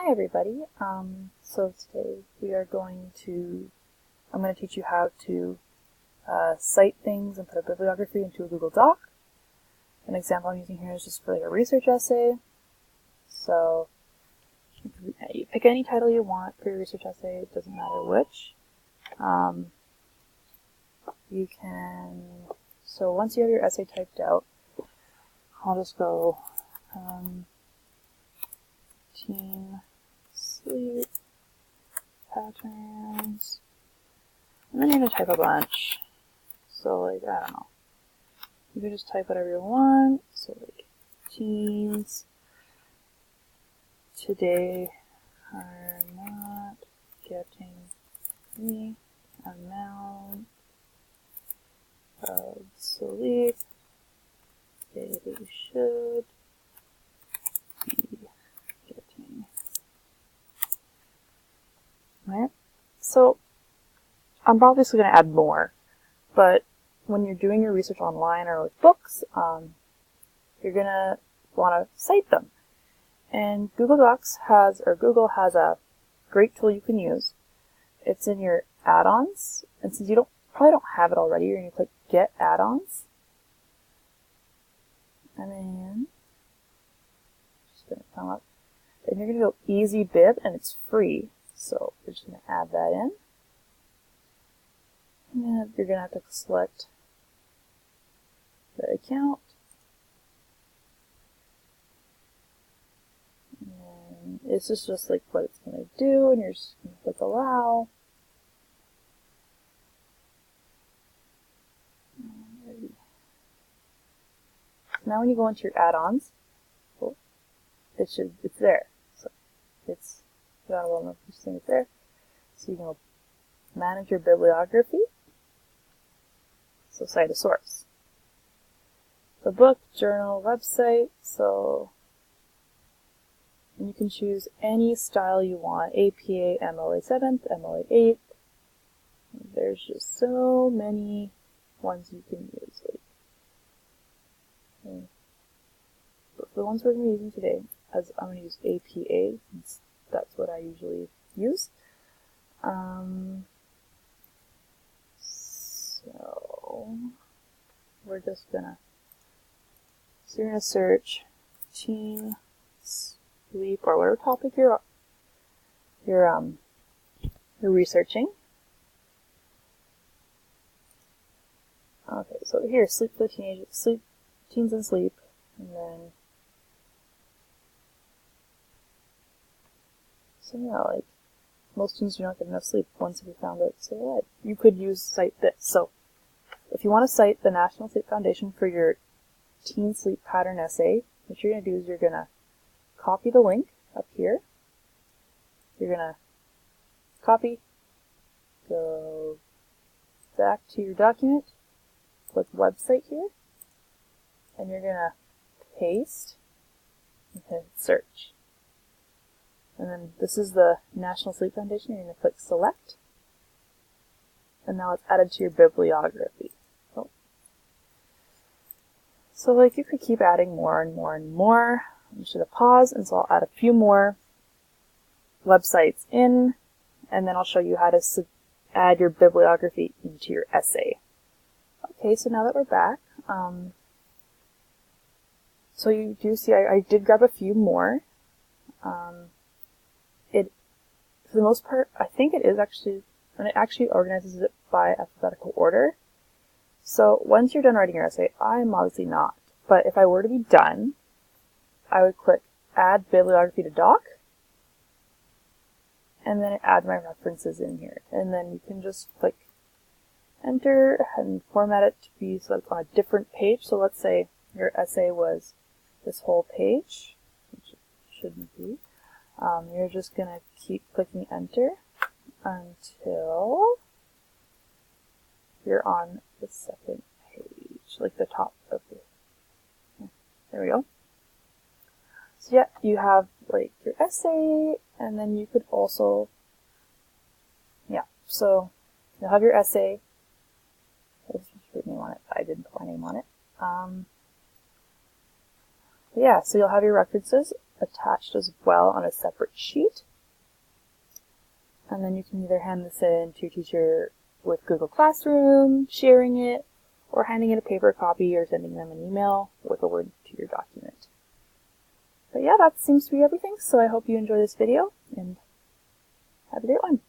Hi everybody. So today I'm going to teach you how to cite things and put a bibliography into a Google Doc. An example I'm using here is just for like a research essay. So you pick any title you want for your research essay, it doesn't matter which. So once you have your essay typed out, I'll just go teen sleep patterns, and then you're going to type a bunch. So like, I don't know, you can just type whatever you want. So like, teens today are not getting the amount of sleep they should be getting. Right? So I'm obviously going to add more, but when you're doing your research online or with books, you're going to want to cite them. And Google has a great tool you can use. It's in your add-ons, and since you probably don't have it already, you're going to click Get Add-ons. And then just going to come up, and you're going to go Easy Bib, and it's free. So we're just going to add that in. And then you're going to have to select the account. And it's just like what it's going to do, and you're just going to click Allow. Now when you go into your add-ons, it's there. So it's it's there. So you can manage your bibliography. So cite a source. The book, journal, website. So and you can choose any style you want. APA, MLA 7th, MLA 8th. There's just so many ones you can use. But for the ones we're going to be using today, as I'm going to use APA, since that's what I usually use. So we're just gonna, you're gonna search teen sleep or whatever topic you're researching. Okay, so here, sleep for teenagers, teens and sleep, and then so yeah, like most teens do not get enough sleep. Once you found it, so you could cite this. So if you want to cite the National Sleep Foundation for your teen sleep pattern essay, what you're going to do is you're going to copy the link up here. You're going to copy, go back to your document, click website here, and you're going to paste and hit search. And then this is the National Sleep Foundation. You're going to click select. And now it's added to your bibliography. So like you could keep adding more and more and more. I'm just going to pause, and so I'll add a few more websites in, and then I'll show you how to add your bibliography into your essay. Okay, so now that we're back, so you do see I did grab a few more. For the most part, I think it is actually, and it actually organizes it by alphabetical order. So once you're done writing your essay, I'm obviously not, but if I were to be done, I would click Add Bibliography to Doc, and then add my references in here. And then you can just click Enter and format it to be so it's on a different page. So let's say your essay was this whole page, which it shouldn't be. You're just going to keep clicking Enter until you're on the second page, like the top of there we go. So yeah, you have like your essay, and then you could also, so you'll have your essay. Let's just put your name on it. I didn't put my name on it. Yeah, so you'll have your references, attached as well on a separate sheet. And then you can either hand this in to your teacher with Google Classroom, sharing it, or handing in a paper copy or sending them an email with a word to your document. But yeah, that seems to be everything, so I hope you enjoy this video, and have a great one.